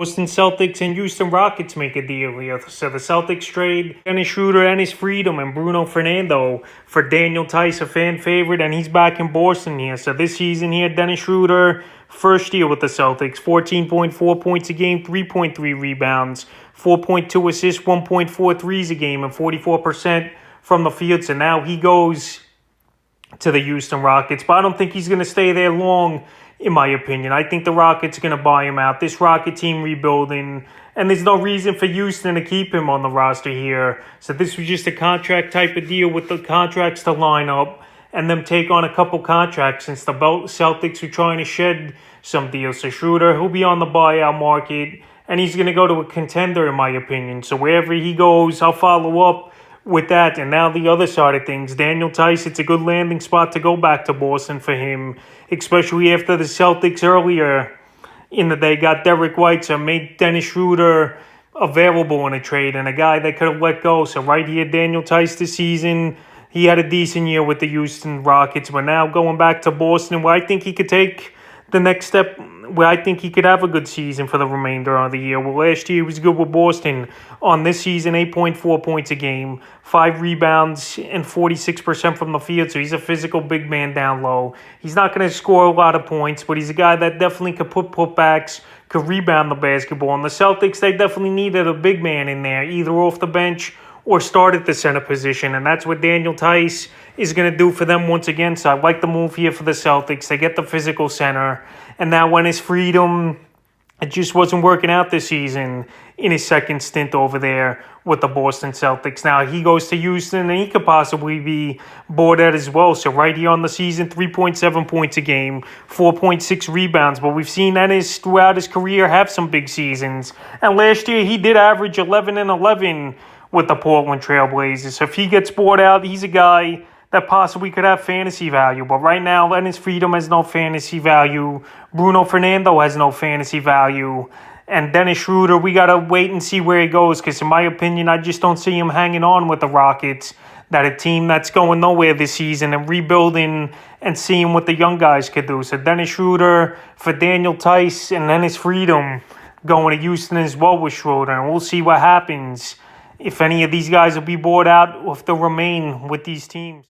Boston Celtics and Houston Rockets make a deal here. So the Celtics trade Dennis Schroeder and his freedom and Bruno Fernando for Daniel Tice, a fan favorite, and he's back in Boston here. So this season here, Dennis Schroeder, first year with the Celtics, 14.4 points a game, 3.3 rebounds, 4.2 assists, 1.4 threes a game, and 44% from the field. So now he goes to the Houston Rockets, but I don't think he's going to stay there long, in my opinion. I think the Rockets are going to buy him out. This Rocket team rebuilding, and there's no reason for Houston to keep him on the roster here. So this was just a contract type of deal with the contracts to line up and them take on a couple contracts since the Celtics were trying to shed some deals. So Schroeder, he'll be on the buyout market, and he's going to go to a contender, in my opinion. So wherever he goes, I'll follow up with that. And now the other side of things, Daniel Tice, it's a good landing spot to go back to Boston for him, especially after the Celtics earlier in the day got Derek White, so made Dennis Schroeder available in a trade and a guy they could have let go. So right here, Daniel Tice this season, he had a decent year with the Houston Rockets, but now going back to Boston, where I think he could take the next step, where I think he could have a good season for the remainder of the year. Well, last year he was good with Boston. On this season, 8.4 points a game, 5 rebounds, and 46% from the field. So he's a physical big man down low. He's not going to score a lot of points, but he's a guy that definitely could put putbacks, could rebound the basketball. And the Celtics, they definitely needed a big man in there, either off the bench or start at the center position, and that's what Daniel Tice is going to do for them once again. So I like the move here for the Celtics. They get the physical center, and now when his freedom, it just wasn't working out this season in his second stint over there with the Boston Celtics. Now he goes to Houston, and he could possibly be bored out as well. So right here on the season, 3.7 points a game, 4.6 rebounds. But we've seen that throughout his career have some big seasons. And last year he did average 11 and 11 with the Portland Trailblazers. So if he gets bored out, he's a guy that possibly could have fantasy value. But right now, Dennis Freedom has no fantasy value. Bruno Fernando has no fantasy value. And Dennis Schroeder, we got to wait and see where he goes, because in my opinion, I just don't see him hanging on with the Rockets. That a team that's going nowhere this season and rebuilding and seeing what the young guys could do. So Dennis Schroeder for Daniel Tice, and Dennis Freedom going to Houston as well with Schroeder. And we'll see what happens if any of these guys will be bored out or if they'll remain with these teams.